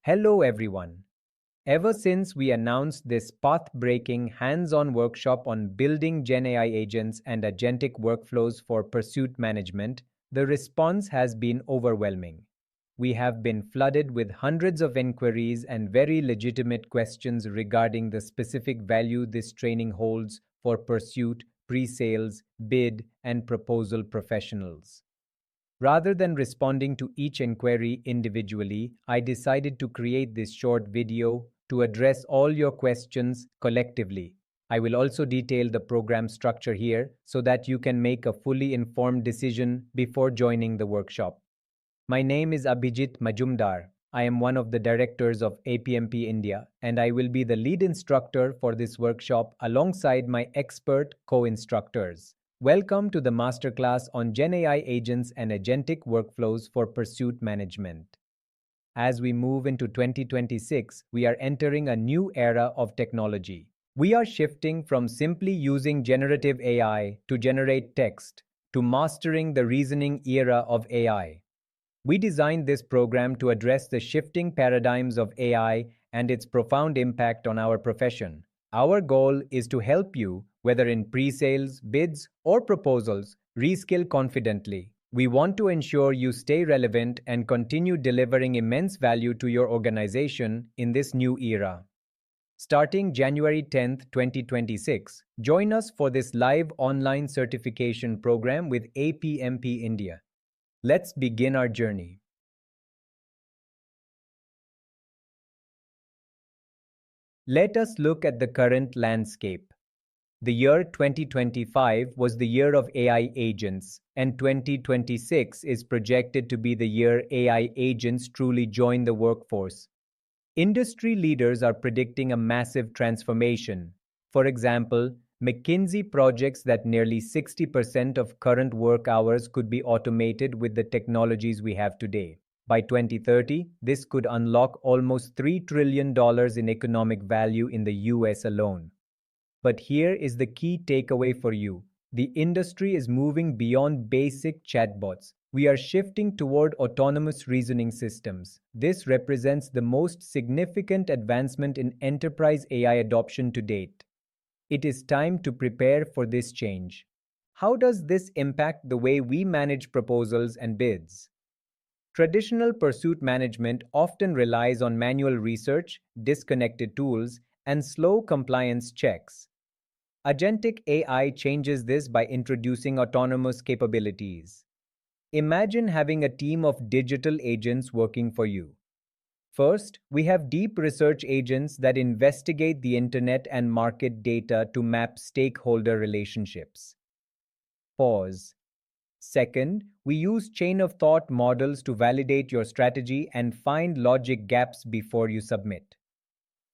Hello everyone. Ever since we announced this path-breaking hands-on workshop on building GenAI agents and agentic workflows for pursuit management, the response has been overwhelming. We have been flooded with hundreds of inquiries and very legitimate questions regarding the specific value this training holds for pursuit, pre-sales, bid, and proposal professionals. Rather than responding to each inquiry individually, I decided to create this short video to address all your questions collectively. I will also detail the program structure here so that you can make a fully informed decision before joining the workshop. My name is Abhijit Majumdar. I am one of the directors of APMP India, and I will be the lead instructor for this workshop alongside my expert co-instructors. Welcome to the masterclass on GenAI agents and agentic workflows for pursuit management. As we move into 2026, we are entering a new era of technology. We are shifting from simply using generative AI to generate text to mastering the reasoning era of AI. We designed this program to address the shifting paradigms of AI and its profound impact on our profession. Our goal is to help you, whether in pre-sales, bids, or proposals, reskill confidently. We want to ensure you stay relevant and continue delivering immense value to your organization in this new era. Starting January 10th, 2026, join us for this live online certification program with APMP India. Let's begin our journey. Let us look at the current landscape. The year 2025 was the year of AI agents, and 2026 is projected to be the year AI agents truly join the workforce. Industry leaders are predicting a massive transformation. For example, McKinsey projects that nearly 60% of current work hours could be automated with the technologies we have today. By 2030, this could unlock almost $3 trillion in economic value in the US alone. But here is the key takeaway for you. The industry is moving beyond basic chatbots. We are shifting toward autonomous reasoning systems. This represents the most significant advancement in enterprise AI adoption to date. It is time to prepare for this change. How does this impact the way we manage proposals and bids? Traditional pursuit management often relies on manual research, disconnected tools, and slow compliance checks. Agentic AI changes this by introducing autonomous capabilities. Imagine having a team of digital agents working for you. First, we have deep research agents that investigate the internet and market data to map stakeholder relationships. Pause. Second, we use chain-of-thought models to validate your strategy and find logic gaps before you submit.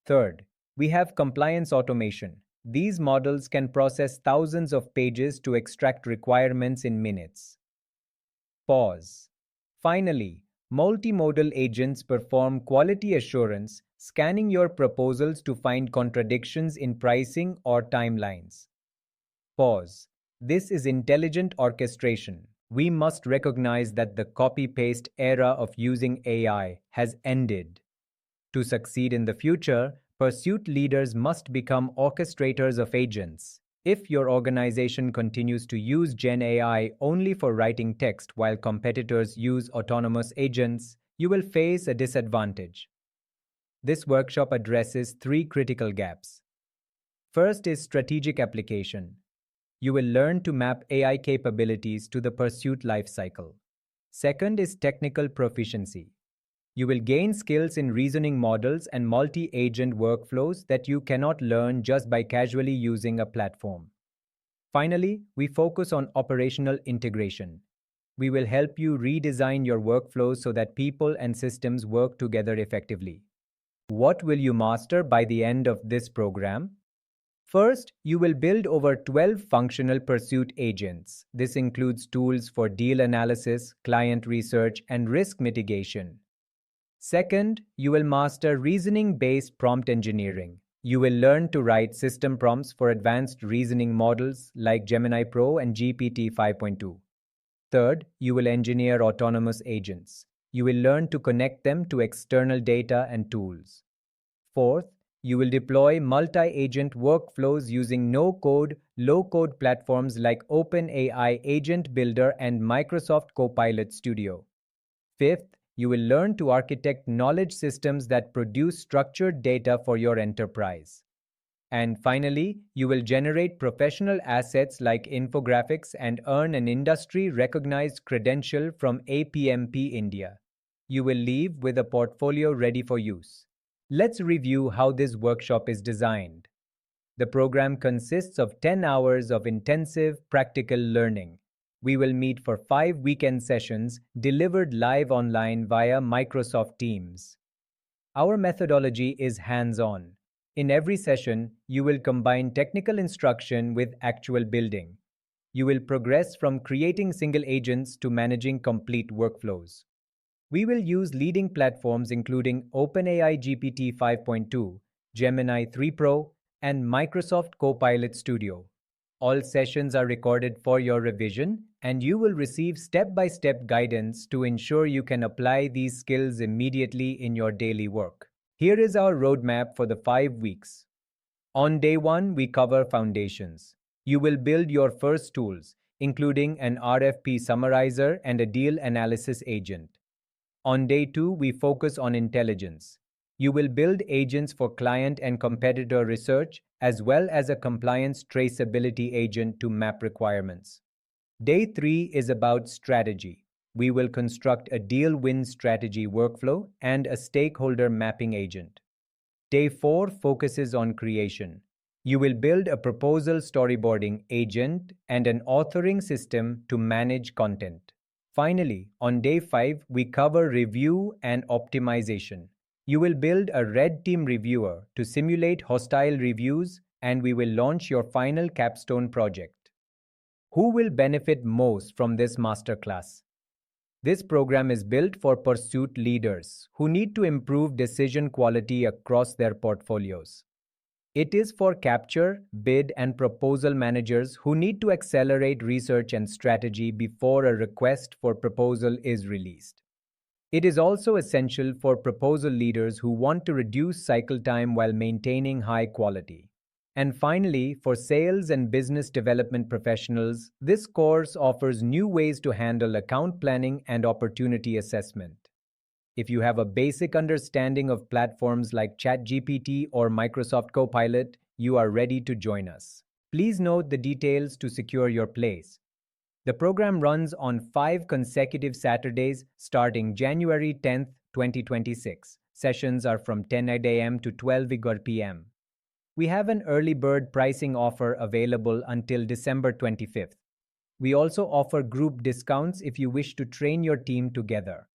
Third, we have compliance automation. These models can process thousands of pages to extract requirements in minutes. Pause. Finally, multimodal agents perform quality assurance, scanning your proposals to find contradictions in pricing or timelines. Pause. This is intelligent orchestration. We must recognize that the copy-paste era of using AI has ended. To succeed in the future, pursuit leaders must become orchestrators of agents. If your organization continues to use GenAI only for writing text while competitors use autonomous agents, you will face a disadvantage. This workshop addresses three critical gaps. First is strategic application. You will learn to map AI capabilities to the pursuit lifecycle. Second is technical proficiency. You will gain skills in reasoning models and multi-agent workflows that you cannot learn just by casually using a platform. Finally, we focus on operational integration. We will help you redesign your workflows so that people and systems work together effectively. What will you master by the end of this program? First, you will build over 12 functional pursuit agents. This includes tools for deal analysis, client research, and risk mitigation. Second, you will master reasoning-based prompt engineering. You will learn to write system prompts for advanced reasoning models like Gemini Pro and GPT 5.2. Third, you will engineer autonomous agents. You will learn to connect them to external data and tools. Fourth, you will deploy multi-agent workflows using no-code, low-code platforms like OpenAI Agent Builder and Microsoft Copilot Studio. Fifth, you will learn to architect knowledge systems that produce structured data for your enterprise. And finally, you will generate professional assets like infographics and earn an industry-recognized credential from APMP India. You will leave with a portfolio ready for use. Let's review how this workshop is designed. The program consists of 10 hours of intensive practical learning. We will meet for 5 weekend sessions delivered live online via Microsoft Teams. Our methodology is hands-on. In every session, you will combine technical instruction with actual building. You will progress from creating single agents to managing complete workflows. We will use leading platforms including OpenAI GPT 5.2, Gemini 3 Pro, and Microsoft Copilot Studio. All sessions are recorded for your revision, and you will receive step-by-step guidance to ensure you can apply these skills immediately in your daily work. Here is our roadmap for the 5 weeks. On day 1, we cover foundations. You will build your first tools, including an RFP summarizer and a deal analysis agent. On day 2, we focus on intelligence. You will build agents for client and competitor research, as well as a compliance traceability agent to map requirements. Day 3 is about strategy. We will construct a deal-win strategy workflow and a stakeholder mapping agent. Day 4 focuses on creation. You will build a proposal storyboarding agent and an authoring system to manage content. Finally, on day 5, we cover review and optimization. You will build a red team reviewer to simulate hostile reviews, and we will launch your final capstone project. Who will benefit most from this masterclass? This program is built for pursuit leaders who need to improve decision quality across their portfolios. It is for capture, bid, and proposal managers who need to accelerate research and strategy before a request for proposal is released. It is also essential for proposal leaders who want to reduce cycle time while maintaining high quality. And finally, for sales and business development professionals, this course offers new ways to handle account planning and opportunity assessment. If you have a basic understanding of platforms like ChatGPT or Microsoft Copilot, you are ready to join us. Please note the details to secure your place. The program runs on 5 consecutive Saturdays starting January 10, 2026. Sessions are from 10 a.m. to 12 p.m. We have an early bird pricing offer available until December 25th. We also offer group discounts if you wish to train your team together.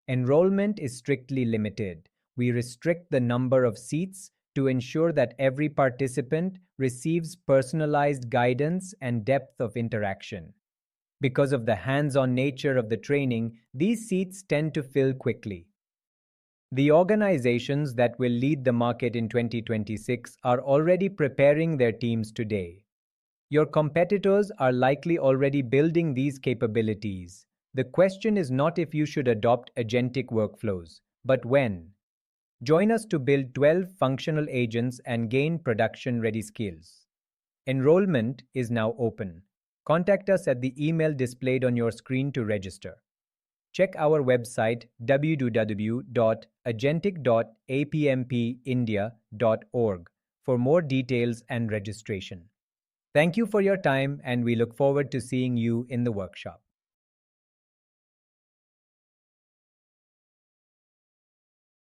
Enrollment is strictly limited. We restrict the number of seats to ensure that every participant receives personalized guidance and depth of interaction. Because of the hands-on nature of the training, these seats tend to fill quickly. The organizations that will lead the market in 2026 are already preparing their teams today. Your competitors are likely already building these capabilities. The question is not if you should adopt agentic workflows, but when. Join us to build 12 functional agents and gain production-ready skills. Enrollment is now open. Contact us at the email displayed on your screen to register. Check our website www.agentic.apmpindia.org for more details and registration. Thank you for your time, and we look forward to seeing you in the workshop.